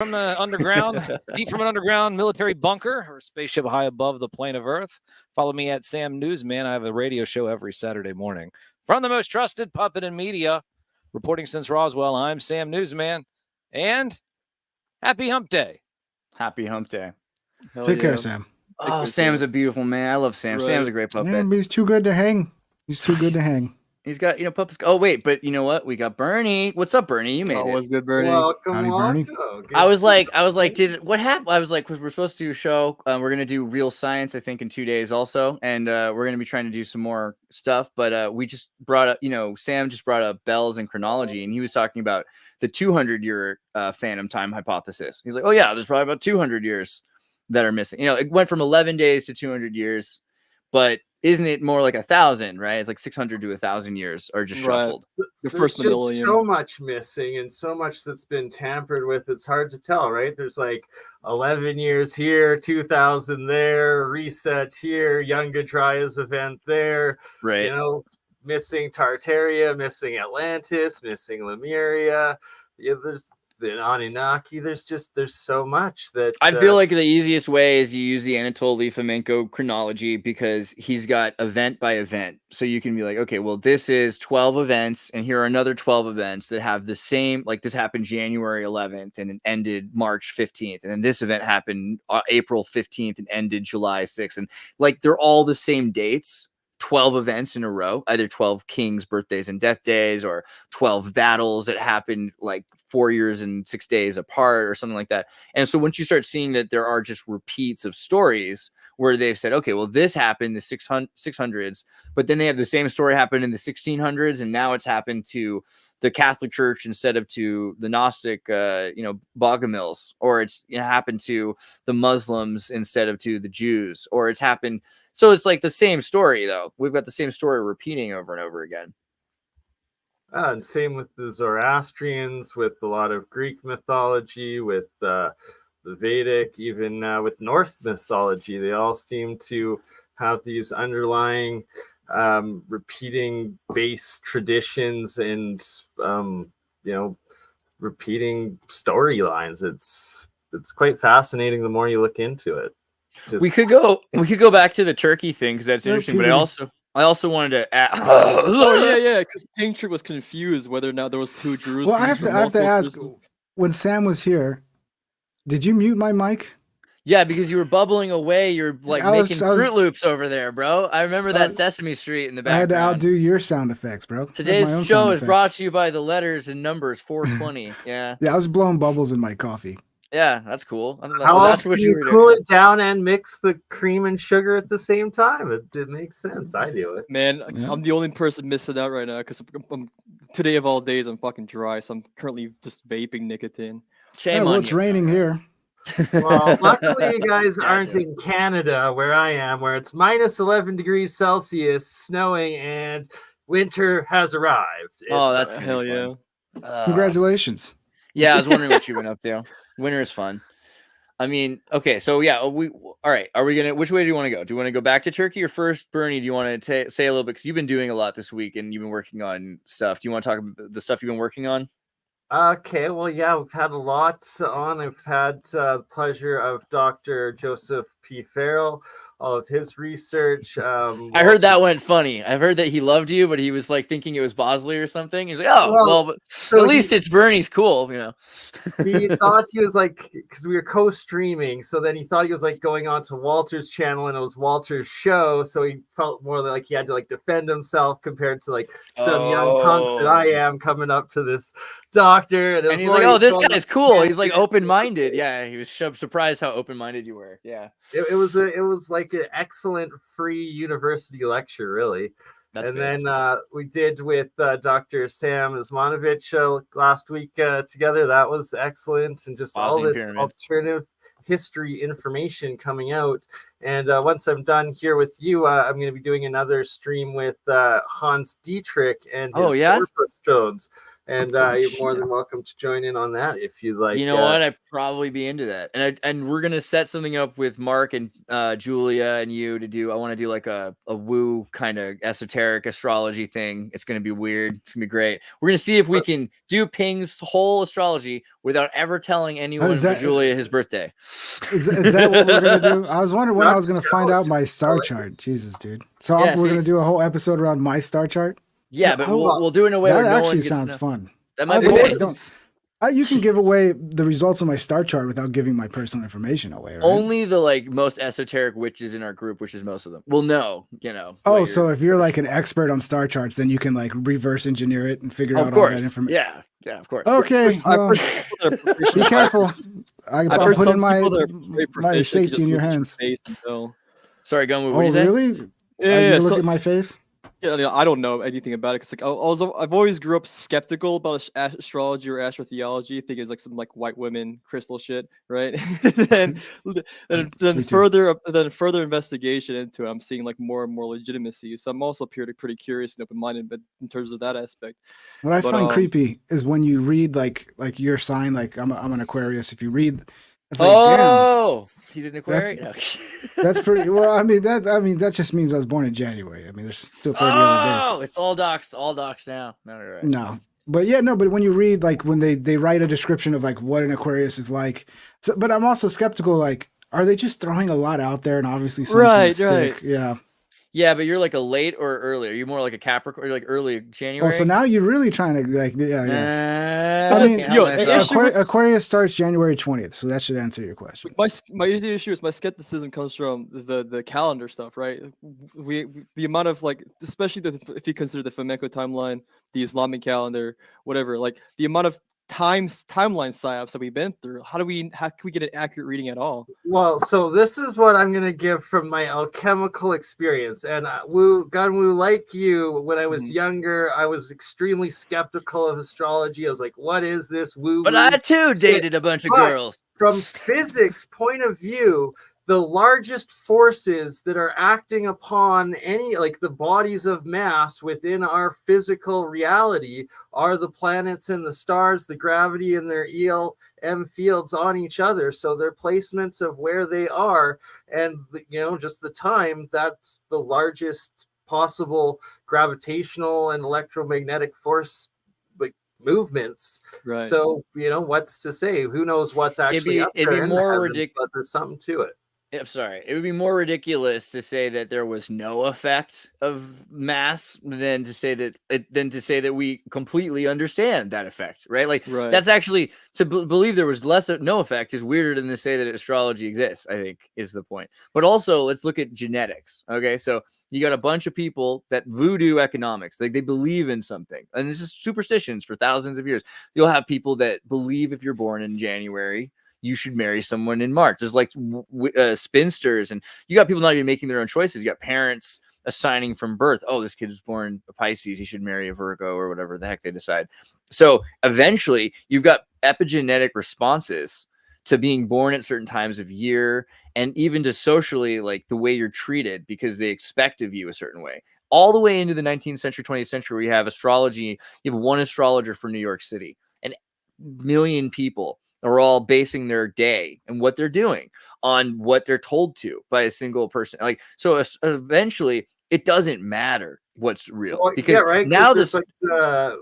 From the underground, deep from an underground military bunker or spaceship high above the plane of Earth. Follow me at Sam Newsman. I have a radio show every Saturday morning. From the most trusted puppet in media, reporting since Roswell, I'm Sam Newsman. And happy hump day. Happy hump day. Take care, Sam. Oh, Sam's a beautiful man. I love Sam. Right. Sam's a great puppet. Yeah, but he's too good to hang. He's too good to hang. He's got, puppets. Oh, wait, but you know what? We got Bernie. What's up, Bernie? You made it. What's good, Bernie? Howdy, Bernie. I was like, what happened? I was like, because we're supposed to do a show. We're going to do real science, I think, in 2 days also. And we're going to be trying to do some more stuff. But we just brought up, Sam just brought up bells and chronology. And he was talking about the 200-year phantom time hypothesis. He's like, oh, yeah, there's probably about 200 years that are missing. It went from 11 days to 200 years. But isn't it more like 1,000, right? It's like 600 to 1,000 years are just shuffled. The first There's millennium. Just so much missing and so much that's been tampered with. It's hard to tell, right? There's like 11 years here, 2,000 there, reset here, Young Dryas event there. Right. Missing Tartaria, missing Atlantis, missing Lemuria. There's the Anunnaki. There's so much that I feel like the easiest way is you use the Anatoly Fomenko chronology because he's got event by event. So you can be like, okay, well, this is 12 events, and here are another 12 events that have the same, like this happened January 11th and it ended March 15th. And then this event happened April 15th and ended July 6th. And like they're all the same dates. 12 events in a row, either 12 kings' birthdays and death days or 12 battles that happened like 4 years and 6 days apart or something like that. And so once you start seeing that there are just repeats of stories where they've said, okay, well, this happened in the 600s, but then they have the same story happen in the 1600s, and now it's happened to the Catholic Church instead of to the Gnostic, Bogomils, or it's happened to the Muslims instead of to the Jews, or it's happened. So it's like the same story, though. We've got the same story repeating over and over again. And same with the Zoroastrians, with a lot of Greek mythology, with the Vedic, even with Norse mythology. They all seem to have these underlying repeating base traditions and repeating storylines. It's quite fascinating the more you look into it. We could go back to the turkey thing because that's interesting. But I also wanted to add. yeah, because King Trick was confused whether or not there was two Jerusalems. Well, I have to ask. When Sam was here, did you mute my mic? Yeah, because you were bubbling away. You're like making Fruit Loops over there, bro. I remember that Sesame Street in the background. I had to outdo your sound effects, bro. Today's show is brought to you by the letters and numbers 420. Yeah. Yeah, I was blowing bubbles in my coffee. Yeah, that's cool. That's what you cool it down and mix the cream and sugar at the same time. It makes sense. I do it. Man, yeah. I'm the only person missing out right now because today of all days I'm fucking dry, so I'm currently just vaping nicotine. Shame on you. It's raining here. Well, luckily you guys aren't in Canada where I am, where it's minus 11 degrees Celsius, snowing, and winter has arrived. That's hell yeah. Congratulations. Yeah, I was wondering what you went up to. Winter is fun. I mean, okay, so yeah, all right. Are we gonna? Which way do you want to go? Do you want to go back to Turkey or first, Bernie? Do you want to say a little bit because you've been doing a lot this week and you've been working on stuff? Do you want to talk about the stuff you've been working on? Okay, well, yeah, we've had a lot on. I've had the pleasure of Dr. Joseph P. Farrell, all of his research. I heard that went funny. I've heard that he loved you, but he was like thinking it was Bosley or something. He's like, but so at least it's Bernie's cool, He thought he was like, because we were co-streaming, so then he thought he was like going on to Walter's channel and it was Walter's show, so he felt more like he had to like defend himself compared to like some young punk that I am coming up to this doctor. And he's like, oh, this guy's cool. He's like open-minded. Yeah, he was surprised how open-minded you were. Yeah. It was like an excellent free university lecture, really. Then we did with Dr. Sam Ismanovich last week together. That was excellent, and just all this alternative history information coming out. And once I'm done here with you, I'm going to be doing another stream with Hans Dietrich and his Corpus Jones. And you're more than welcome to join in on that if you'd like. You know what? I'd probably be into that. And we're gonna set something up with Mark and Julia and you to do. I want to do like a woo kind of esoteric astrology thing. It's gonna be weird. It's gonna be great. We're gonna see if we can do Ping's whole astrology without ever telling anyone but Julia his birthday. Is that what we're gonna do? I was wondering when I was gonna find out my star chart. Jesus, dude. So we're gonna do a whole episode around my star chart. Yeah, but we'll do it in a way that where no actually one gets sounds fun. That might be nice. You can give away the results of my star chart without giving my personal information away, right? Only the most esoteric witches in our group, which is most of them, will know. Oh, so if you're like an expert on star charts, then you can like reverse engineer it and figure out all that information. Yeah, of course. Okay, well, be careful. I'm putting my safety in your hands. Sorry, Gunwood, what did you say? Really? Yeah, look at my face. Yeah, I don't know anything about it because I've always grew up skeptical about astrology or astrotheology. I think it's like some like white women crystal shit, right? and then further investigation into it, I'm seeing like more and more legitimacy. So I'm also pretty curious and open-minded, but in terms of that aspect. What I find creepy is when you read like your sign. Like I'm an Aquarius. If you read. It's like, damn. He's an Aquarius. That's pretty well. I mean, that just means I was born in January. I mean, there's still 30 other days. Oh, it's all docs now. No, right. No, but when you read like when they write a description of like what an Aquarius is like, but I'm also skeptical. Like, are they just throwing a lot out there and obviously something's gonna stick? Yeah. Yeah, but you're like a late or early. Are you more like a Capricorn? Or like early January? Oh, so now you're really trying to like, I mean, Aquarius starts January 20th, so that should answer your question. My issue is my skepticism comes from the calendar stuff, right? The amount of like, especially if you consider the flamenco timeline, the Islamic calendar, whatever, like the amount of timeline psyops that we've been through. How can we get an accurate reading at all? Well, so this is what I'm going to give from my alchemical experience. And Gunwoo, like you, when I was younger, I was extremely skeptical of astrology. I was like, what is this woo? But I too dated a bunch of girls. From physics point of view, the largest forces that are acting upon the bodies of mass within our physical reality are the planets and the stars, the gravity and their ELM fields on each other. So their placements of where they are and, just the time, that's the largest possible gravitational and electromagnetic force movements. Right. So, what's to say? Who knows what's actually up there? It'd be more ridiculous, but there's something to it. I'm sorry. It would be more ridiculous to say that there was no effect of mass than to say that we completely understand that effect, right? Like that's actually to believe there was no effect is weirder than to say that astrology exists, I think is the point. But also let's look at genetics. Okay. So you got a bunch of people that voodoo economics, like they believe in something, and this is superstitions for thousands of years. You'll have people that believe if you're born in January, you should marry someone in March. There's like spinsters, and you got people not even making their own choices. You got parents assigning from birth. Oh, this kid was born a Pisces. He should marry a Virgo or whatever the heck they decide. So eventually you've got epigenetic responses to being born at certain times of year, and even to socially, like the way you're treated because they expect of you a certain way. All the way into the 19th century, 20th century, we have astrology. You have one astrologer for New York City, and a million people are all basing their day and what they're doing on what they're told to by a single person. Like, so eventually it doesn't matter what's real because now this,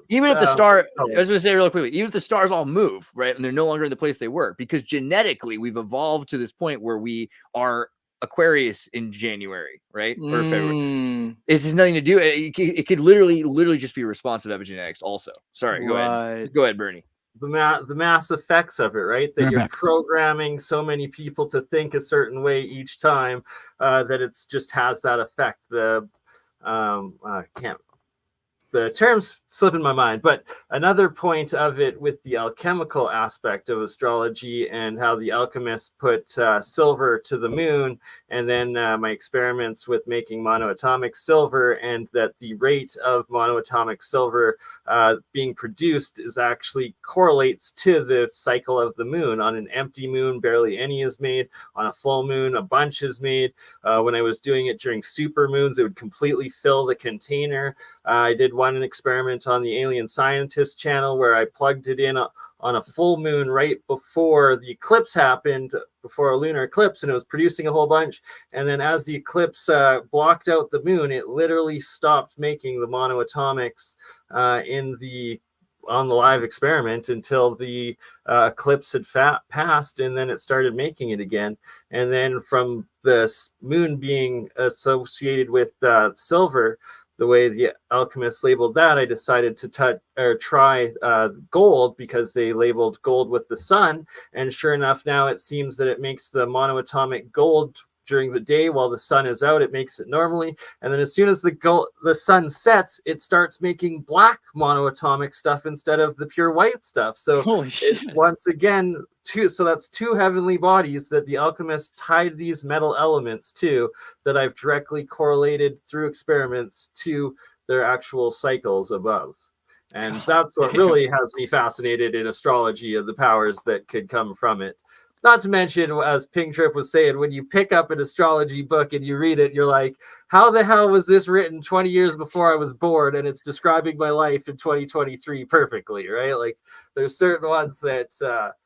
even if the star, I was going to say real quickly, even if the stars all move, right, and they're no longer in the place they were, because genetically we've evolved to this point where we are Aquarius in January, right? Or February. It has nothing to do. It could literally just be a response of epigenetics also. Sorry, go ahead, Bernie. The mass effects of it, right? That you're programming so many people to think a certain way each time that it's just has that effect. The term's slipping my mind, but another point of it with the alchemical aspect of astrology and how the alchemists put silver to the moon, and then my experiments with making monoatomic silver, and that the rate of monoatomic silver being produced is actually correlates to the cycle of the moon. On an empty moon, barely any is made. On a full moon, a bunch is made. When I was doing it during super moons, it would completely fill the container. I did one experiment on the Alien Scientist channel where I plugged it in on a full moon right before the eclipse happened, before a lunar eclipse, and it was producing a whole bunch. And then as the eclipse blocked out the moon, it literally stopped making the monoatomics on the live experiment until the eclipse had passed, and then it started making it again. And then from the moon being associated with silver, the way the Alchemist labeled that, I decided to try gold, because they labeled gold with the sun. And sure enough, now it seems that it makes the monoatomic gold during the day while the sun is out. It makes it normally, and then as soon as the sun sets, it starts making black monoatomic stuff instead of the pure white stuff. So once again, that's two heavenly bodies that the Alchemist tied these metal elements to, that I've directly correlated through experiments to their actual cycles above. And that's what really has me fascinated in astrology, of the powers that could come from it. Not to mention, as Pink Trip was saying, when you pick up an astrology book and you read it, you're like, how the hell was this written 20 years before I was born? And it's describing my life in 2023 perfectly, right? Like, there's certain ones that...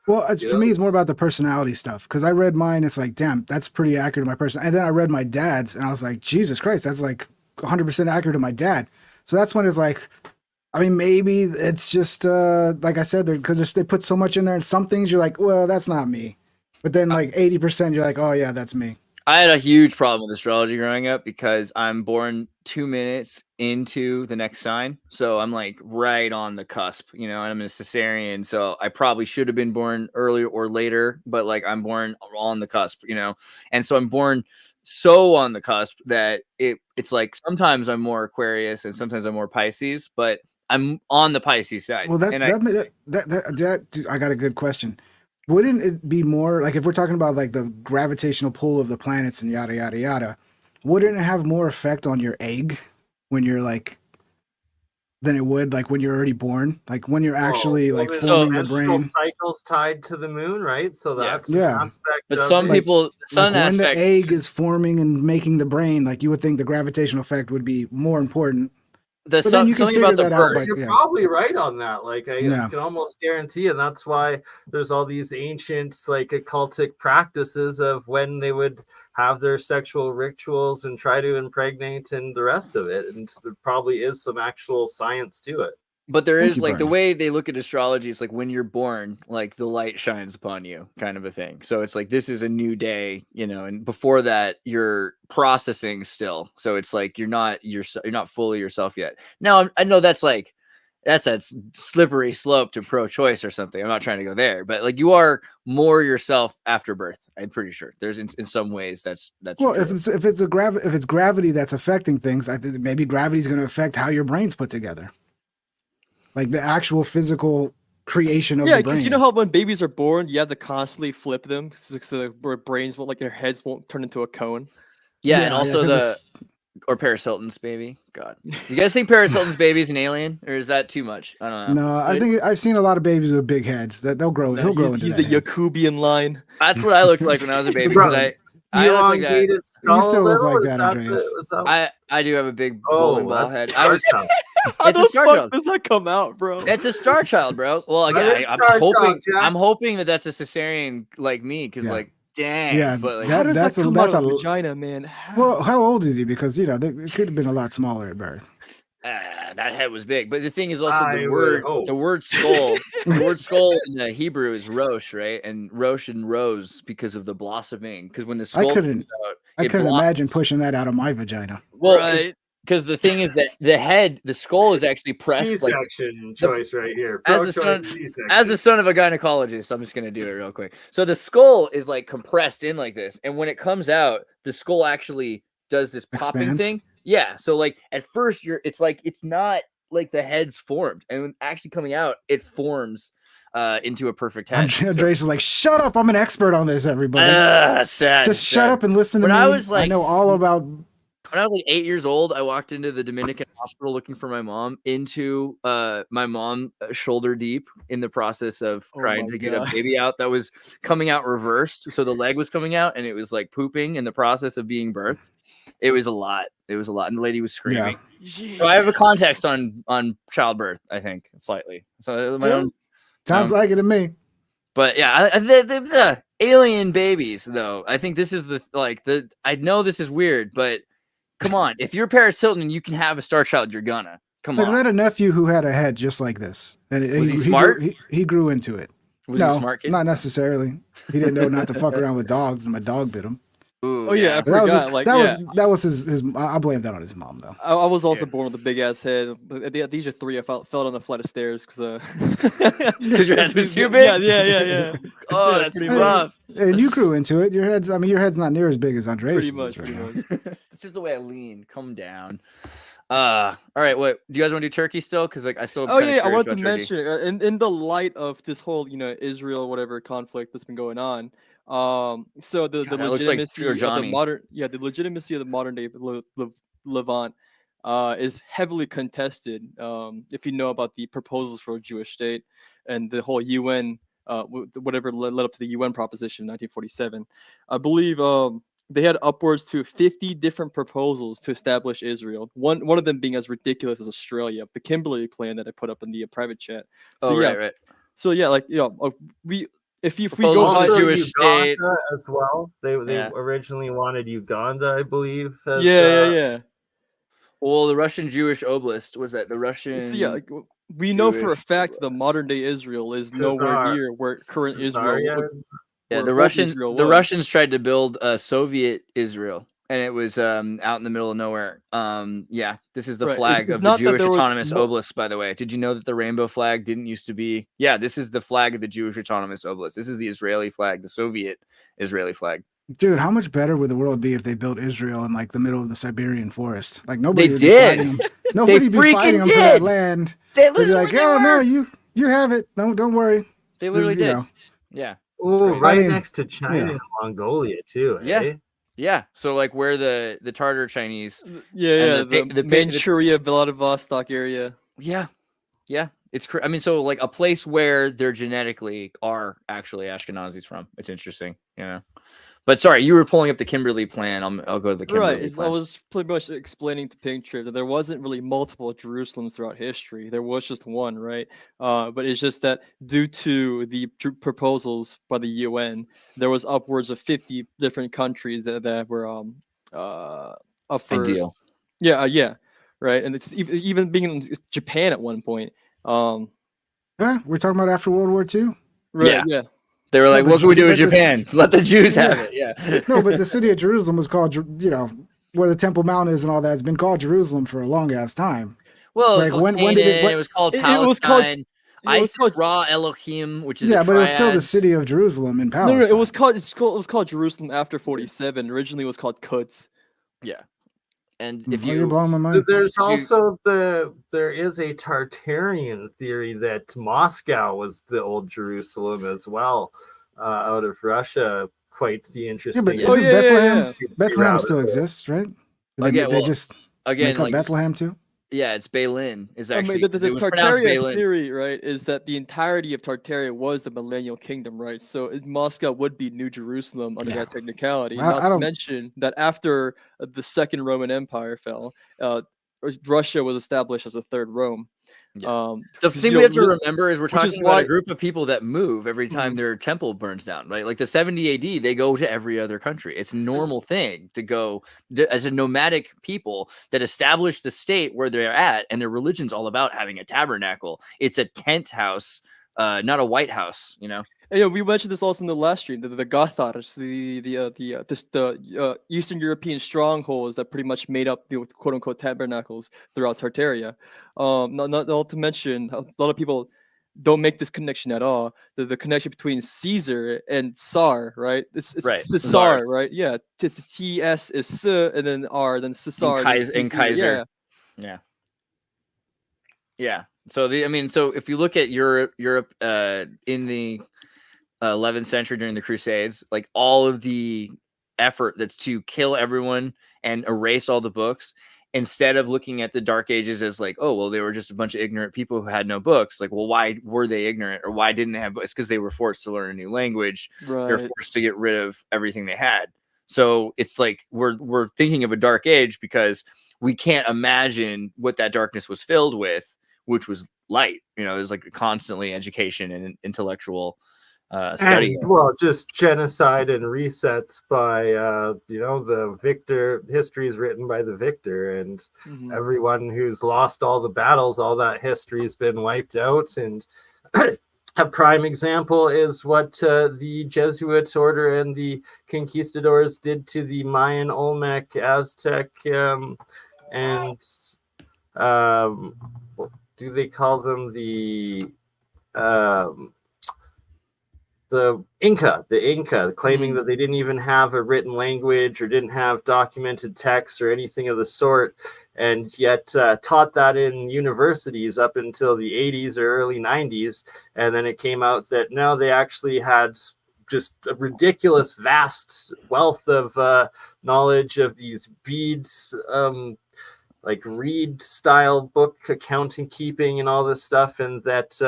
for me, it's more about the personality stuff. Because I read mine, it's like, damn, that's pretty accurate to my person. And then I read my dad's, and I was like, Jesus Christ, that's like 100% accurate to my dad. So that's when it's like... I mean, maybe it's just, like I said, because they put so much in there, and some things you're like, well, that's not me. But then like 80%, you're like, oh yeah, that's me. I had a huge problem with astrology growing up because I'm born 2 minutes into the next sign. So I'm like right on the cusp, and I'm a cesarean. So I probably should have been born earlier or later, but like I'm born on the cusp, And so I'm born so on the cusp that it's like sometimes I'm more Aquarius and sometimes I'm more Pisces, but I'm on the Pisces side. Well, I got a good question. Wouldn't it be more like, if we're talking about like the gravitational pull of the planets and yada yada yada, wouldn't it have more effect on your egg when you're like than it would like when you're already born, like when you're actually like forming the brain? Cycles tied to the moon, right? So that's an aspect. But some people, sun like aspect, when the egg is forming and making the brain, like you would think the gravitational effect would be more important. But then you can figure that out. You're probably right on that. Like I can almost guarantee, and that's why there's all these ancient like occultic practices of when they would have their sexual rituals and try to impregnate and the rest of it. And there probably is some actual science to it. But there is like the way they look at astrology, it's like when you're born, like the light shines upon you kind of a thing. So it's like, this is a new day, and before that you're processing still. So it's like, you're not fully yourself yet. Now I know that's a slippery slope to pro-choice or something. I'm not trying to go there, but like you are more yourself after birth. I'm pretty sure there's in some ways that's well, true. if it's gravity that's affecting things, I think maybe gravity is going to affect how your brain's put together. Like the actual physical creation of the brain. Yeah, because you know how when babies are born, you have to constantly flip them so their brains won't, like their heads won't turn into a cone. Yeah, and also or Paris Hilton's baby. God, you guys think Paris Hilton's baby is an alien, or is that too much? I don't know. No, I think I've seen a lot of babies with big heads that they'll grow. He'll grow into he's that the Yakubian line. That's what I looked like when I was a baby. I look like that. You still look like that, Andreas. I do have a big bowling ball head. How the fuck does that come out, bro? It's a star child, bro. Well, again, I'm hoping that's a cesarean like me, because like, dang. Yeah, but like, how does that come out of a vagina, man? Well, how old is he? Because it could have been a lot smaller at birth. That head was big, but the thing is also the word skull. The word skull in the Hebrew is rosh, right? And rosh and rose because of the blossoming. Because when the skull comes out, I couldn't imagine pushing that out of my vagina. Well, right. Because the thing is that the skull is actually pressed. C-section choice right here. As the son of a gynecologist, I'm just gonna do it real quick. So the skull is like compressed in like this, and when it comes out, the skull actually does this popping thing. Yeah. So like at first it's not like the head's formed, and when actually coming out, it forms into a perfect head. Andres is like, shut up! I'm an expert on this. Everybody, sad. Just shut up and listen to me. I know all about When I was like 8 years old, I walked into the Dominican hospital looking for my mom. Into my mom shoulder deep in the process of Oh trying my to get a God. baby out that was coming out reversed. So the leg was coming out, and it was like pooping in the process of being birthed. It was a lot. It was a lot, and the lady was screaming. So I have a context on childbirth, I think, slightly. So my own. Sounds like it to me. But yeah, the alien babies, though. I think this is I know this is weird, but come on. If you're Paris Hilton and you can have a star child, you're gonna. Come Because I on. had a nephew who had a head just like this, and Was he smart? He grew into it. Was he a smart kid? Not necessarily. He didn't know not to fuck around with dogs, and my dog bit him. Ooh, Oh yeah, I But that was forgot. his, Like, that was his. I blame that on his mom though. I was also born with a big ass head. But at the age of 3, I fell down a flight of stairs because Because your head was too big. Yeah. Oh, Yeah, that's pretty rough. And you grew into it. Your head's not near as big as Andreas. Pretty much. It's just the way I lean. Come down. All right. What do you guys want to do? Turkey still? Because like I still. Oh yeah, I wanted to mention in the light of this whole Israel whatever conflict that's been going on. So the legitimacy of the legitimacy of the modern day Levant is heavily contested. If you know about the proposals for a Jewish state and the whole UN whatever led up to the UN proposition in 1947, I believe they had upwards to 50 different proposals to establish Israel. One of them being as ridiculous as Australia, the Kimberley plan that I put up in the private chat. So right. So yeah, like if we go also by Jewish state as well, they originally wanted Uganda, I believe. As, yeah. Well, the Russian Jewish Oblast was that the Russian. So yeah, we know for a fact the modern day Israel is nowhere near where current Israel. Yeah, the Russians tried to build a Soviet Israel, and it was out in the middle of nowhere. Yeah, this is the flag of the Jewish Autonomous Oblast, by the way. Did you know that the rainbow flag didn't used to be? Yeah, this is the flag of the Jewish Autonomous Oblast. This is the Israeli flag, the Soviet Israeli flag. Dude, how much better would the world be if they built Israel in like the middle of the Siberian forest? Like nobody they would did. be fighting them. Nobody would be fighting them for that land. They'd be like, oh no, you have it. No, don't worry. They literally did. Yeah. Oh, right next to China and Mongolia too. Yeah. Yeah. So like where the Tartar Chinese. Yeah, the Manchuria, Vladivostok area. Yeah. Yeah. It's I mean, so like a place where they're genetically are actually Ashkenazis from. It's interesting. Yeah. But sorry, you were pulling up the Kimberley plan. I'll go to the Kimberley plan. I was pretty much explaining to Picture that there wasn't really multiple Jerusalems throughout history. There was just one, right? But it's just that due to the proposals by the UN, there was upwards of 50 different countries that were up for ideal. Yeah, right. And it's even being in Japan at one point. We're talking about after World War II. Right. Yeah. They were like, what can we do in Japan? Let the Jews have it. Yeah. No, but the city of Jerusalem was called, where the Temple Mount is and all that. It's been called Jerusalem for a long ass time. Well, like when did it was called Palestine. It was called Ra Elohim, which is but it was still the city of Jerusalem in Palestine. No, it was called Jerusalem after 47. Originally, it was called Quds. Yeah. And if you're blowing my mind. There's also there is a Tartarian theory that Moscow was the old Jerusalem as well, out of Russia. Quite the interesting. Yeah, but isn't Bethlehem? Bethlehem still exists, right? They just make up Bethlehem too. Yeah, it's Baalin. Is actually the Tartaria theory, right? Is that the entirety of Tartaria was the Millennial Kingdom, right? So Moscow would be New Jerusalem under that technicality. Not to mention that after the Second Roman Empire fell, Russia was established as a third Rome. Yeah. The thing we have to remember is we're talking about a group of people that move every time their temple burns down, right? Like the 70 AD, they go to every other country. It's a normal thing to go as a nomadic people that establish the state where they're at, and their religion's all about having a tabernacle. It's a tent house, not a White House, And, we mentioned this also in the last stream. The Gathars, the Eastern European strongholds that pretty much made up the quote unquote tabernacles throughout Tartaria. Not to mention, a lot of people don't make this connection at all. The connection between Caesar and Tsar, right? It's right. Caesar, right? Yeah. TS is S, and then R, then Caesar. And Kaiser. Yeah. So so if you look at Europe in the 11th century during the Crusades, like all of the effort that's to kill everyone and erase all the books, instead of looking at the Dark Ages as like, oh, well, they were just a bunch of ignorant people who had no books. Like, well, why were they ignorant, or why didn't they have books? Because they were forced to learn a new language. Right. They're forced to get rid of everything they had. So it's like we're thinking of a dark age because we can't imagine what that darkness was filled with, which was light. There's like constantly education and intellectual study. And, well, just genocide and resets by the victor. History is written by the victor, and everyone who's lost all the battles, all that history has been wiped out. And a prime example is what the Jesuit order and the conquistadors did to the Mayan, Olmec, Aztec, and do they call them the Inca, claiming that they didn't even have a written language or didn't have documented texts or anything of the sort, and yet taught that in universities up until the 80s or early 90s. And then it came out that no, they actually had just a ridiculous vast wealth of knowledge of these beads, like reed style book accounting keeping and all this stuff, and that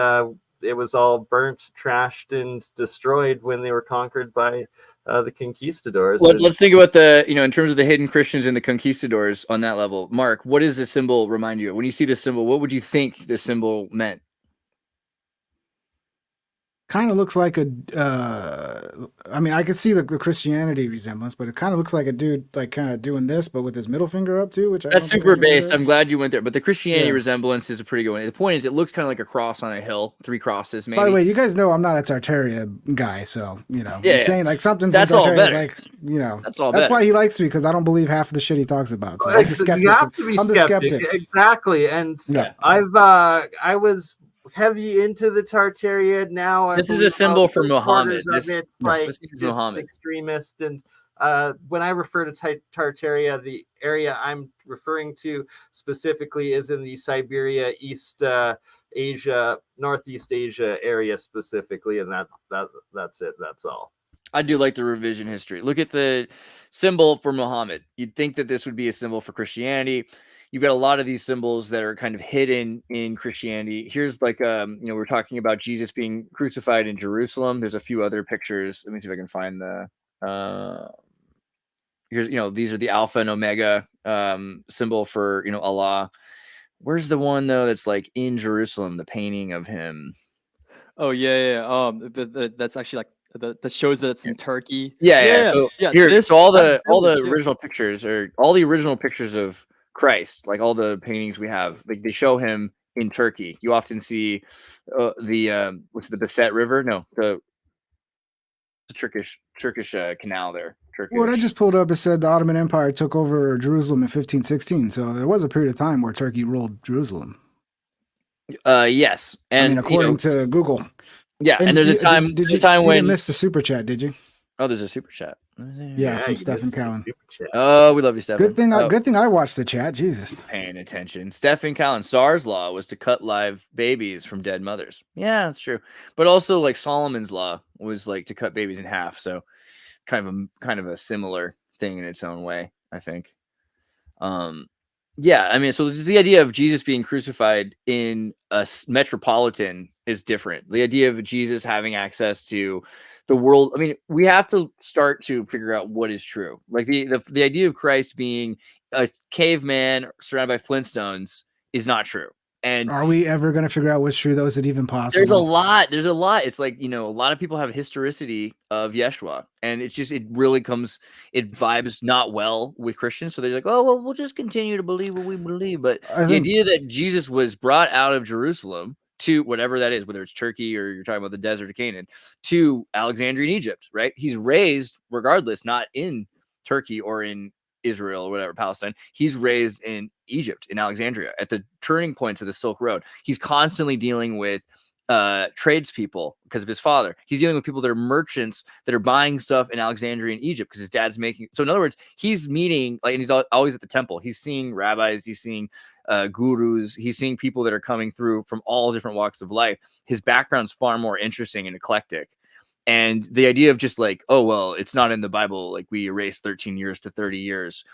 it was all burnt, trashed, and destroyed when they were conquered by the conquistadors. Let's think about in terms of the hidden Christians and the conquistadors on that level. Mark, what does the symbol remind you of? When you see this symbol, what would you think the symbol meant? Kind of looks like I could see the Christianity resemblance, but it kind of looks like a dude like kind of doing this, but with his middle finger up too, which that's super based. I'm glad you went there, but the Christianity resemblance is a pretty good one. The point is, it looks kind of like a cross on a hill, 3 crosses, maybe. By the way, you guys know I'm not a Tartaria guy, so I'm saying like something. That's all better. Like that's all. That's why he likes me, because I don't believe half of the shit he talks about. So I'm the skeptic. You have to be skeptic. Exactly, and I was heavy into the Tartaria. Now this is a symbol for Muhammad. It's like just Muhammad. Extremist. And when I refer to Tartaria, the area I'm referring to specifically is in the Siberia, East Asia, Northeast Asia area specifically, and that's it. That's all. I do like the revision history. Look at the symbol for Muhammad. You'd think that this would be a symbol for Christianity. You've got a lot of these symbols that are kind of hidden in Christianity. Here's like, we're talking about Jesus being crucified in Jerusalem. There's a few other pictures. Let me see if I can find here's, these are the Alpha and Omega symbol for, Allah. Where's the one though that's like in Jerusalem, the painting of him? Oh yeah. That's actually like that shows that it's in Turkey. Yeah. So all the original pictures, or all the original pictures of Christ, like all the paintings we have, like they show him in Turkey. You often see the Beset River? No, the Turkish canal there. What I just pulled up, it said the Ottoman Empire took over Jerusalem in 1516. So there was a period of time where Turkey ruled Jerusalem. Yes, and according to Google. Yeah, and there's a time. You didn't miss the super chat, did you? Oh, there's a super chat. Yeah, from Stephen Cowan. Oh, we love you, Stephen. Good thing I watched the chat. Jesus. Paying attention. Stephen Cowan. Tsar's law was to cut live babies from dead mothers. Yeah, that's true. But also, like Solomon's law was like to cut babies in half. So, kind of a similar thing in its own way, I think. Yeah, I mean, so the idea of Jesus being crucified in a metropolitan is different. The idea of Jesus having access to the world, I mean, we have to start to figure out what is true. Like the idea of Christ being a caveman surrounded by Flintstones is not true. And are we ever going to figure out what's true, though? Is it even possible? There's a lot. It's like, a lot of people have historicity of Yeshua, and it vibes not well with Christians. So they're like, oh, well, we'll just continue to believe what we believe. But the idea that Jesus was brought out of Jerusalem to whatever that is, whether it's Turkey or you're talking about the desert of Canaan, to Alexandria in Egypt, right? He's raised regardless, not in Turkey or in Israel or whatever, Palestine. He's raised in Egypt, in Alexandria, at the turning points of the Silk Road. He's constantly dealing with tradespeople because of his father. He's dealing with people that are merchants that are buying stuff in Alexandria in Egypt because his dad's making. So in other words, he's meeting, and he's always at the temple. He's seeing rabbis, he's seeing gurus, he's seeing people that are coming through from all different walks of life. His background's far more interesting and eclectic. And the idea of just like, oh, well, it's not in the Bible, like we erase 13 years to 30 years.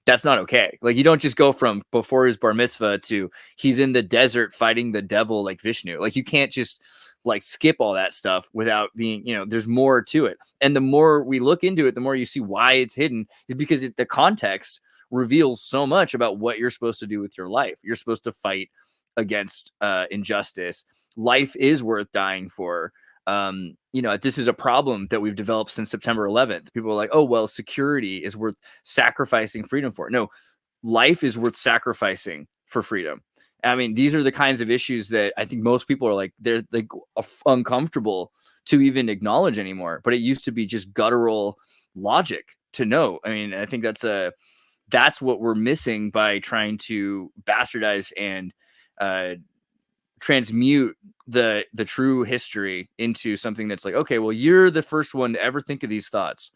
That's not okay. Like, you don't just go from before his bar mitzvah to he's in the desert fighting the devil like Vishnu. Like, you can't just like skip all that stuff without being, there's more to it. And the more we look into it, the more you see why it's hidden, is because the context reveals so much about what you're supposed to do with your life. You're supposed to fight against injustice. Life is worth dying for. This is a problem that we've developed since September 11th. People are like, oh, well, security is worth sacrificing freedom for. No, life is worth sacrificing for freedom. I mean, these are the kinds of issues that I think most people are like, they're like uncomfortable to even acknowledge anymore. But it used to be just guttural logic to know. I mean, I think that's what we're missing by trying to bastardize and transmute the true history into something that's like, okay, well, you're the first one to ever think of these thoughts,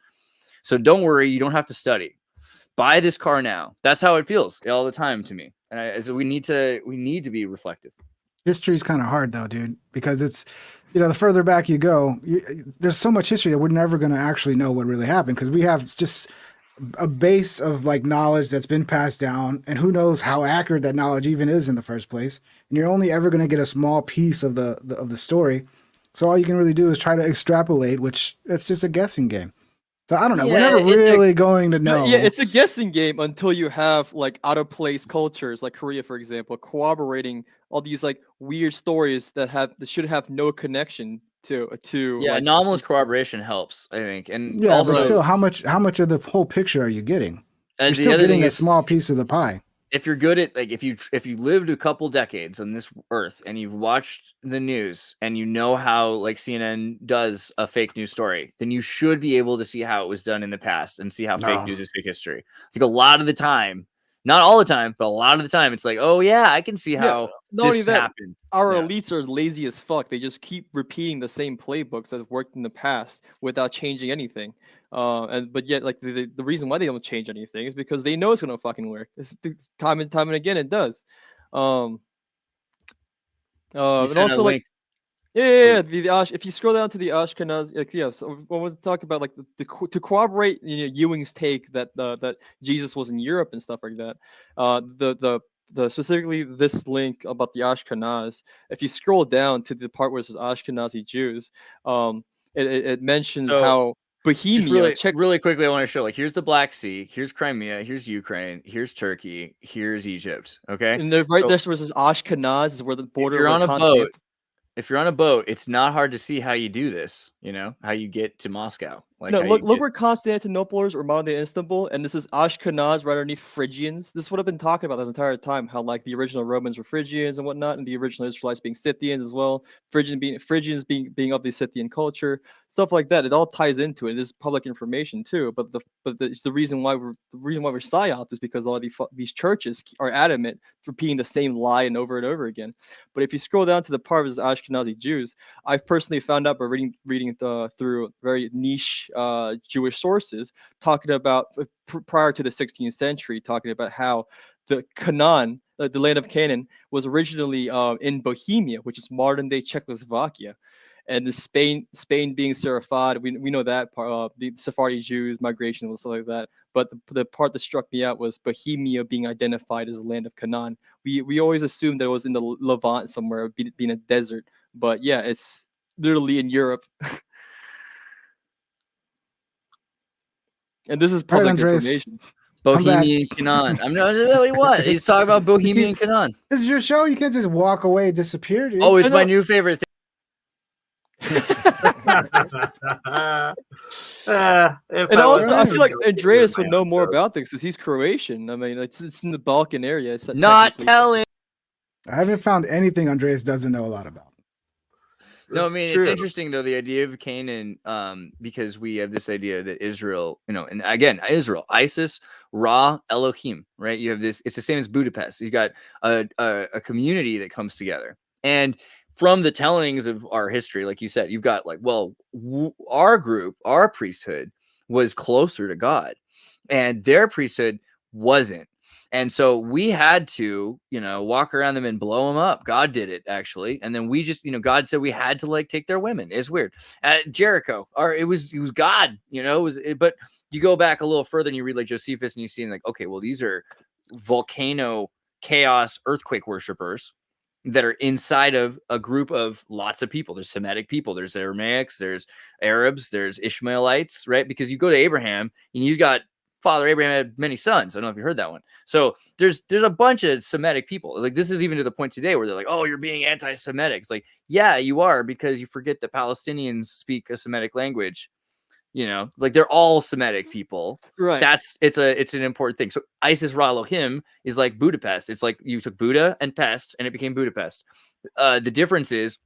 so don't worry, you don't have to study. Buy this car now. That's how it feels all the time to me. And so we need to be reflective. History is kind of hard though, dude, because it's, the further back you go, there's so much history that we're never going to actually know what really happened, because we have just a base of like knowledge that's been passed down, and who knows how accurate that knowledge even is in the first place. And you're only ever going to get a small piece of the story. So all you can really do is try to extrapolate, which it's just a guessing game. So I don't know. We're never really going to know. Yeah, it's a guessing game until you have like out of place cultures like Korea, for example, corroborating all these like weird stories that should have no connection to like, anomalous corroboration helps, I think. And also, but still, how much of the whole picture are you getting? You're still getting a small piece of the pie. If you're good at, like, if you lived a couple decades on this earth and you've watched the news and you know how like CNN does a fake news story, then you should be able to see how it was done in the past and see how fake news is fake history. I think a lot of the time, not all the time, but a lot of the time, it's like, oh yeah, I can see how this happened. Our elites are lazy as fuck. They just keep repeating the same playbooks that have worked in the past without changing anything. But yet, like the reason why they don't change anything is because they know it's gonna fucking work. It's time and again it does. And also like. Yeah. The if you scroll down to the Ashkenaz, so I want to talk about like to corroborate Ewing's take that that Jesus was in Europe and stuff like that. The specifically this link about the Ashkenaz. If you scroll down to the part where it says Ashkenazi Jews, it mentions how Bohemia. Really quickly, I want to show, like, here's the Black Sea, here's Crimea, here's Ukraine, here's Turkey, here's Egypt. Okay, and there where it says Ashkenaz is where the border. If you're on a boat, it's not hard to see how you do this, how you get to Moscow. Like, no, look where Constantinople is, or modern day Istanbul, and this is Ashkenaz right underneath Phrygians. This is what I've been talking about this entire time, how like the original Romans were Phrygians and whatnot, and the original Israelites being Scythians as well. Phrygians being of the Scythian culture, stuff like that. It all ties into it. It is public information too. But it's the reason why we're psyops is because a lot of these churches are adamant repeating the same lie and over again. But if you scroll down to the part of Ashkenazi Jews, I've personally found out by reading through very niche Jewish sources talking about prior to the 16th century, talking about how the Canaan, the land of Canaan, was originally in Bohemia, which is modern day Czechoslovakia, and the Spain being Sephardi. We know that part, the Sephardi Jews migration and stuff like that. But the part that struck me out was Bohemia being identified as the land of Canaan. We always assumed that it was in the Levant somewhere, being a desert, but yeah, it's literally in Europe. And this is public information. Bohemian Canaan. I'm not really what he's talking about. Bohemian Canaan. This is your show. You can't just walk away and disappear, dude. Oh, it's my new favorite thing. And also, I feel like Andreas would know more about this because he's Croatian. I mean, it's in the Balkan area. Not telling. I haven't found anything Andreas doesn't know a lot about. No, I mean, it's interesting though, the idea of Canaan, because we have this idea that Israel, and again, Israel, ISIS, Ra, Elohim, right? You have this. It's the same as Budapest. You got a community that comes together, and from the tellings of our history, like you said, you've got like, well, our group, our priesthood was closer to God, and their priesthood wasn't. And so we had to, walk around them and blow them up. God did it, actually. And then we just, God said we had to like take their women. It's weird. At Jericho, or it was God, but you go back a little further and you read like Josephus and you see like, okay, well, these are volcano chaos earthquake worshipers that are inside of a group of lots of people. There's Semitic people, there's Aramaics, there's Arabs, there's Ishmaelites, right? Because you go to Abraham and you've got Father Abraham had many sons. I don't know if you heard that one. So there's a bunch of Semitic people. Like this is even to the point today where they're like, oh, you're being anti-Semitic. It's like, yeah, you are, because you forget that Palestinians speak a Semitic language. Like they're all Semitic people. Right. It's an important thing. So Isis Ra Elohim is like Budapest. It's like you took Buddha and Pest and it became Budapest. The difference is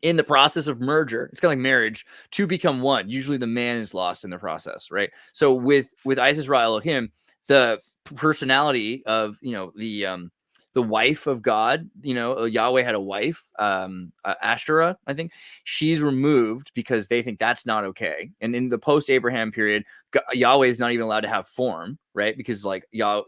in the process of merger, it's kind of like marriage, two become one. Usually the man is lost in the process, right? So with Isis Ra Elohim, the personality of the wife of God, Yahweh had a wife, Ashtoreth, I think. She's removed because they think that's not okay. And in the post-Abraham period, Yahweh is not even allowed to have form, right? Because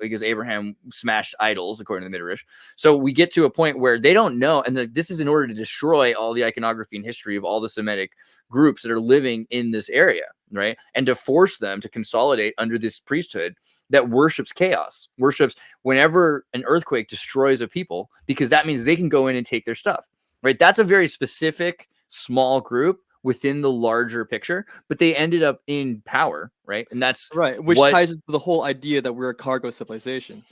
because Abraham smashed idols, according to the Midrash. So we get to a point where they don't know, and this is in order to destroy all the iconography and history of all the Semitic groups that are living in this area, right? And to force them to consolidate under this priesthood that worships chaos, worships whenever an earthquake destroys a people, because that means they can go in and take their stuff, right? That's a very specific small group within the larger picture, but they ended up in power, right? And that's right, which ties into the whole idea that we're a cargo civilization.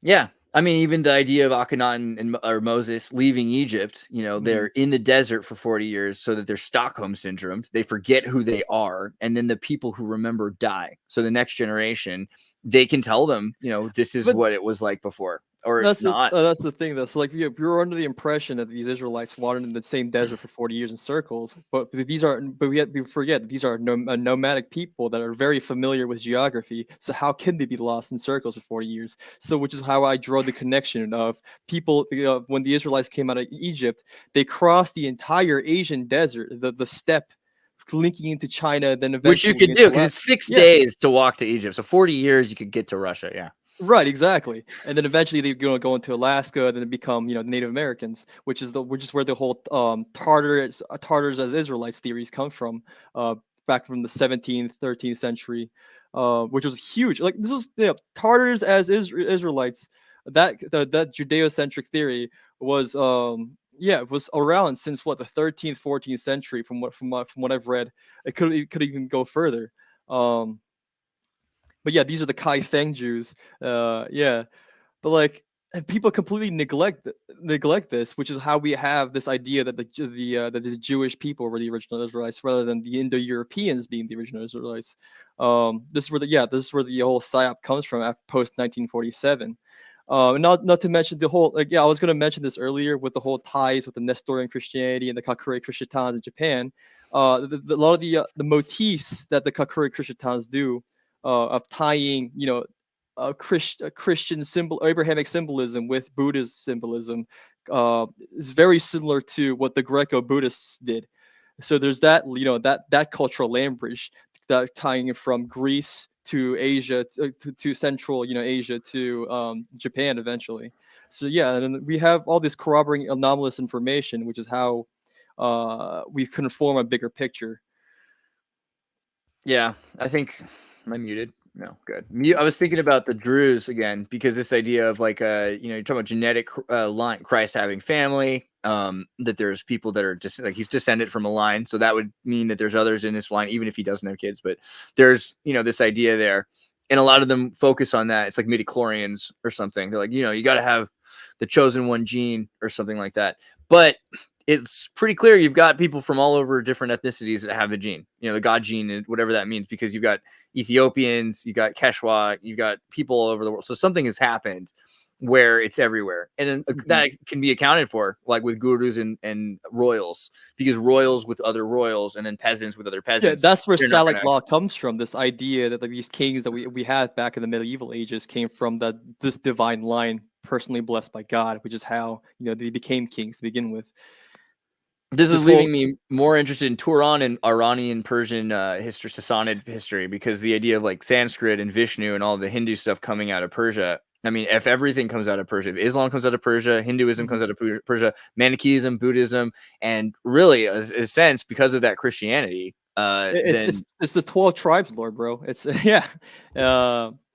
Yeah. I mean, even the idea of Akhenaten or Moses leaving Egypt, they're in the desert for 40 years so that they're Stockholm syndrome. They forget who they are. And then the people who remember die. So the next generation, they can tell them, this is what it was like before. Or that's not. That's the thing, though. So, like, you're under the impression that these Israelites wandered in the same desert for 40 years in circles, but we forget these are nomadic people that are very familiar with geography. So how can they be lost in circles for 40 years? So, which is how I draw the connection of people. When the Israelites came out of Egypt, they crossed the entire Asian desert, the steppe, linking into China, then eventually. Which you could do because it's 6 days to walk to Egypt. So 40 years you could get to Russia. Yeah. Right, exactly, and then eventually they're going to go into Alaska, then become Native Americans, which is where the whole Tartars as Israelites theories come from, back from the 17th, 13th century, which was huge. Like this was Tartars as Israelites. That Judeo-centric theory was it was around since the 13th, 14th century. From what I've read, it could even go further. But yeah, these are the Kai Feng Jews. But like, and people completely neglect this, which is how we have this idea that the Jewish people were the original Israelites rather than the Indo-Europeans being the original Israelites. This is where the whole psyop comes from after post 1947. Not to mention the whole I was going to mention this earlier with the whole ties with the Nestorian Christianity and the Kakure Christians in Japan. A lot of the motifs that the Kakure Christians do. Of tying, a Christian symbol, Abrahamic symbolism with Buddhist symbolism, is very similar to what the Greco-Buddhists did. So there's that, that cultural land bridge that tying it from Greece to Asia to Central, Asia to Japan eventually. So yeah, and then we have all this corroborating anomalous information, which is how we can form a bigger picture. Yeah, I think. Am I muted? No, good. I was thinking about the Druze again because this idea of like you're talking about genetic line, Christ having family, that there's people that are just like he's descended from a line, so that would mean that there's others in this line, even if he doesn't have kids. But there's this idea there, and a lot of them focus on that. It's like midichlorians or something. They're like you got to have the chosen one gene or something like that. But it's pretty clear you've got people from all over different ethnicities that have the gene, the God gene, whatever that means, because you've got Ethiopians, you got Quechua, you've got people all over the world. So something has happened where it's everywhere. And that can be accounted for, like with gurus and royals, because royals with other royals and then peasants with other peasants. Yeah, that's where Salic law comes from. This idea that these kings that we had back in the medieval ages came from this divine line personally blessed by God, which is how, they became kings to begin with. This is This leaving whole- me more interested in Turan and Iranian Persian history, Sassanid history, because the idea of like Sanskrit and Vishnu and all the Hindu stuff coming out of Persia. I mean, if everything comes out of Persia, if Islam comes out of Persia, Hinduism comes out of Persia, Manichaeism, Buddhism, and really, a sense, because of that Christianity, then it's the 12 tribes lore, bro. It's yeah.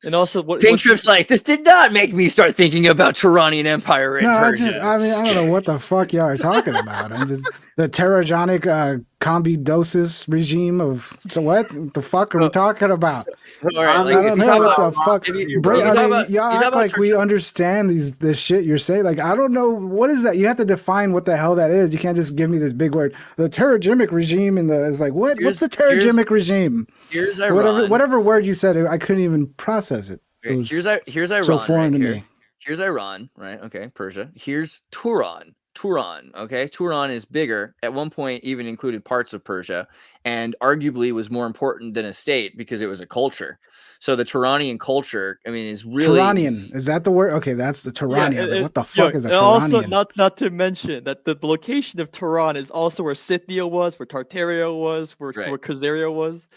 And also Pink Trip's like, this did not make me start thinking about Turanian Empire in No, Persia. I don't know what the fuck y'all are talking about. I'm just the Terragonic Combidosis regime of. So what the fuck are we talking about? All right, I like, don't if you know talk what about the fuck. bro, you I talk mean, about- y'all you talk act about like we church- understand this shit you're saying. Like, I don't know what is that. You have to define what the hell that is. You can't just give me this big word. The Terragonic regime is like what? What's the Terragonic regime? Here's Iran. Whatever word you said, I couldn't even process it. It was Here's Iran. so foreign right to here. me. Here's Iran, right? Okay, Persia. Here's Turan. Okay, Turan is bigger. At one point, even included parts of Persia, and arguably was more important than a state because it was a culture. So the Turanian culture, I mean, is really Turanian. Is that the word? Okay, that's the Turanian. Like, what the fuck is a and also, Turanian? not to mention that the location of Turan is also where Scythia was, where Tartaria was, where Khazaria was.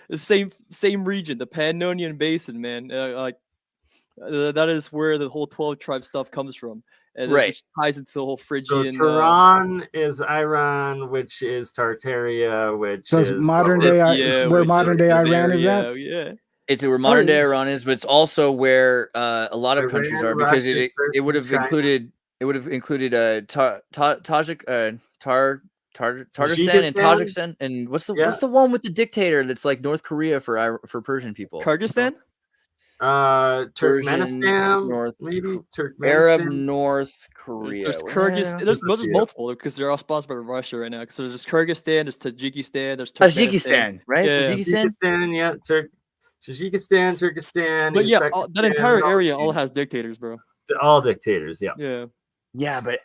The same region, the Pannonian Basin, man. That is where the whole 12 tribe stuff comes from, and which ties into the whole So Phrygian. Turan is Iran, which is Tartaria, which Does is modern day it's where modern day Iran is at? Yeah. It's where modern day Iran is, but it's also where a lot of countries are, because Russia, it would have China. included Tajikstan and Tajikistan, and what's the one with the dictator that's like North Korea for Persian people? Kyrgyzstan? Turkmenistan, maybe Turkmenistan. Arab North Korea. There's Kyrgyzstan. There's multiple because they're all sponsored by Russia right now. So there's Kyrgyzstan, there's Tajikistan, there's Tajikistan, right? Yeah. Tajikistan, yeah. Tajikistan, Turkestan. But yeah, that entire Uzbekistan, area all has dictators, bro. all dictators. Yeah. Yeah. Yeah, but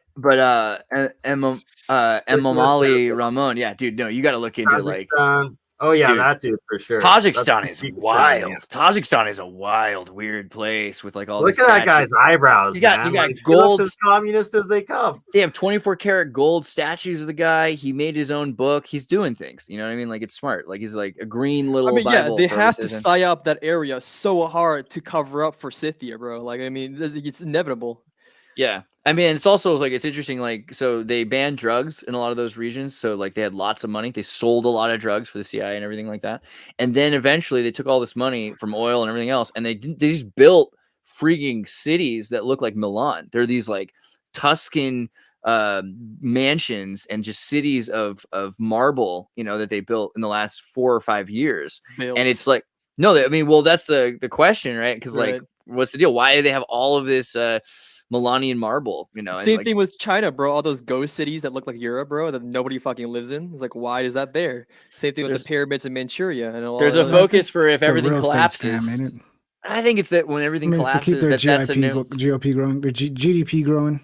Emomali Ramon, yeah, dude, no, you got to look into Kazakhstan. Oh yeah, dude, that dude for sure. Tajikistan is Tajikistan, wild. yeah. Tajikistan is a wild, weird place with like all. Look at that guy's eyebrows. You got man. gold. He looks as communist as they come. They have 24-karat gold statues of the guy. He made his own book. He's doing things. You know what I mean? Like, it's smart. Like, he's like a green little. I mean, Bible yeah, they have to citizen. psy up that area so hard to cover up for Scythia, bro. Like, I mean, it's inevitable. Yeah. I mean, it's also like, it's interesting. Like, so they banned drugs in a lot of those regions. So like they had lots of money. They sold a lot of drugs for the CIA and everything like that. And then eventually they took all this money from oil and everything else, and they just built freaking cities that look like Milan. They're these like Tuscan mansions and just cities of marble, you know, that they built in the last 4 or 5 years. Built. And it's like, no, I mean, well, that's the question, right? Because like, what's the deal? Why do they have all of this Milanian marble, you know? Same thing with China, bro. All those ghost cities that look like Europe, bro, that nobody fucking lives in. It's like, why is that there? Same thing with the pyramids in Manchuria and all. There's a focus for if everything real estate collapses. scam, ain't it? I think it's that when everything It's to collapses, keep their that's a new. GOP growing, their GDP growing.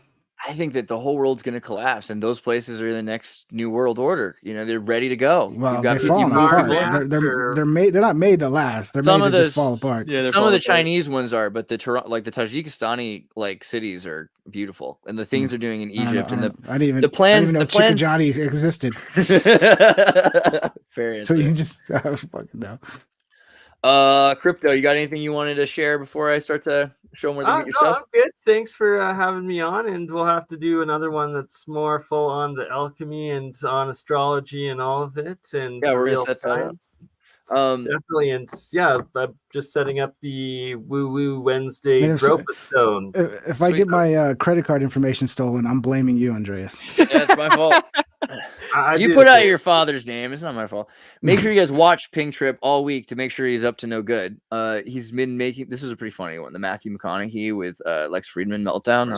I think that the whole world's going to collapse, and those places are the next new world order. You know, they're ready to go. Well, You've they're got falling people apart. moving in. They're made. They're not made to last. They're Some made of to just those- fall apart. Yeah, Some of the Chinese ones are, but the Tajikistani like cities are beautiful, and the things they're doing in Egypt and I didn't even. the plans. I didn't even know The plans. Johnny existed. Fair answer. So you just I don't fucking know. Crypto, you got anything you wanted to share before I start to show them where to meet No, yourself? I'm good. Thanks for having me on, and we'll have to do another one that's more full on the alchemy and on astrology and all of it, and Yeah, we're gonna real set that up. science. Um, Definitely, and yeah, I'm just setting up the Woo Woo Wednesday Man, if- Gropa Stone. If I get my credit card information stolen, I'm blaming you, Andreas. yeah, it's my fault. I You do put the out same. your father's name. It's not my fault. Make sure you guys watch Pink Trip all week to make sure he's up to no good. He's been making. This is a pretty funny one. The Matthew McConaughey with Lex Friedman meltdown.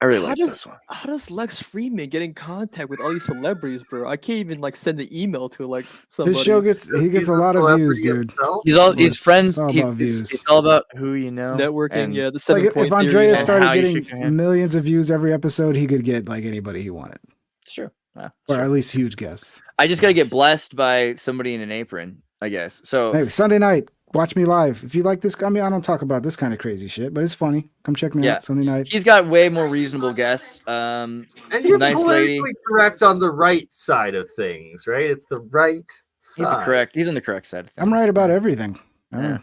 I really like this one. How does Lex Friedman get in contact with all these celebrities, bro? I can't even like send an email to like somebody. His show gets He's a lot of views, celebrity dude. himself. He's friends. It's all about views. It's all about who you know. Networking, and- yeah, the Like 7 if point theory. Andreas and started how you shook your getting hand. millions of views every episode, he could get like anybody he wanted, It's true. Yeah, it's or true. at least huge guests. I just got to get blessed by somebody in an apron, I guess. So Hey, Sunday night, watch me live. If you like this, I mean, I don't talk about this kind of crazy shit, but it's funny. Come check me Yeah. out Sunday night. He's got way more reasonable guests. And you're Nice lady. politically correct on the right side of things, right? It's the right side. He's on the correct side of things. I'm right about everything. Yeah.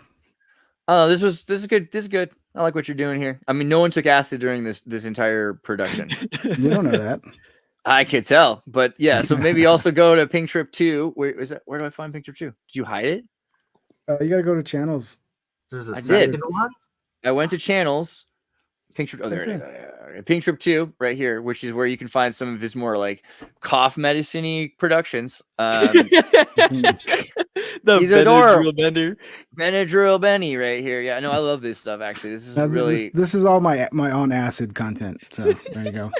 Oh, this is good. This is good. I like what you're doing here. I mean, no one took acid during this entire production. You don't know that. I could tell, but yeah. So maybe also go to Pink Trip 2. Where do I find Pink Trip 2? Did you hide it? You gotta go to channels. There's a I second did. one. I went to channels. Pink Trip. Oh, there it is. Pink Trip 2 right here, which is where you can find some of his more like cough medicine-y productions. He's adorable. Benadryl Benny right here. Yeah, no, I love this stuff. Actually, this is really. This is all my on acid content. So there you go.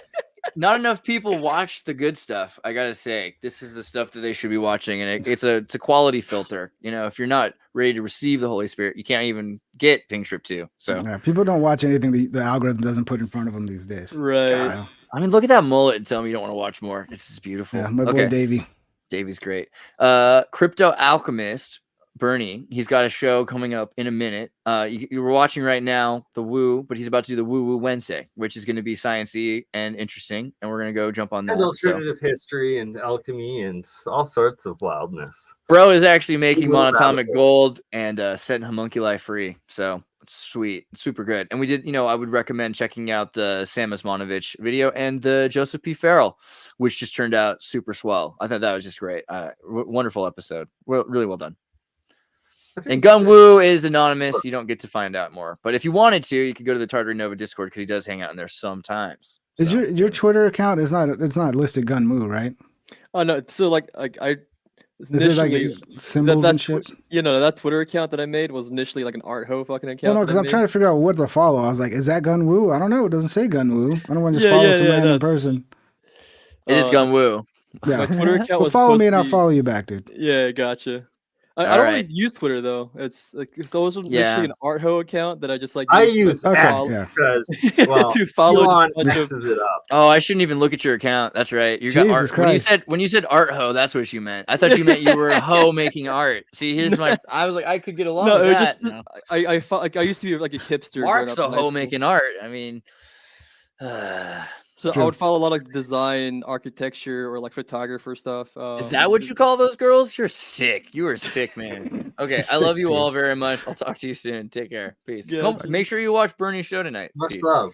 Not enough people watch the good stuff. I gotta say, this is the stuff that they should be watching, and it's a quality filter. You know, if you're not ready to receive the Holy Spirit, you can't even get Pink Trip 2. So yeah, people don't watch anything the algorithm doesn't put in front of them these days. Right. You know? I mean, look at that mullet and tell me you don't want to watch more. This is beautiful. Yeah, my boy Davey. Davey's great. Crypto Alchemist, BurnEye. He's got a show coming up in a minute. You were watching right now the Woo, but he's about to do the Woo Woo Wednesday, which is going to be sciencey and interesting, and we're going to go jump on that. And alternative history and alchemy and all sorts of wildness. Bro is actually making monatomic gold and setting homunculi free, so it's sweet, it's super good. And we did, I would recommend checking out the Sam Osmanovich video and the Joseph P. Farrell, which just turned out super swell. I thought that was just great. Wonderful episode. Really well done. And Gunwoo is anonymous. You don't get to find out more. But if you wanted to, you could go to the Tartary Nova Discord because he does hang out in there sometimes. Is your Twitter account it's not listed Gunwoo, right? Oh no, so like I is it like symbols and shit? That Twitter account that I made was initially like an art ho fucking account. Well, no, because I'm trying to figure out what to follow. I was like, is that Gunwoo? I don't know. It doesn't say Gunwoo. I don't want to just follow some random person. It is Gunwoo. Yeah. My Twitter account was follow me and I'll follow you back, dude. Yeah, gotcha. I don't really use Twitter though. It's always literally an art ho account that I just like. I use X because to follow. Elon mixes it up. Oh, I shouldn't even look at your account. That's right. You got art. Christ. When you said art ho, that's what you meant. I thought you meant you were a ho making art. See, here's my. I was like, I could get along with that. I felt like I used to be like a hipster. Mark's a ho making art. I mean. So I would follow a lot of design, architecture, or like photographer stuff. Is that what you call those girls? You're sick. You are sick, man. Okay, I love you all very much. I'll talk to you soon. Take care. Peace. Make sure you watch BurnEye's show tonight. Much love.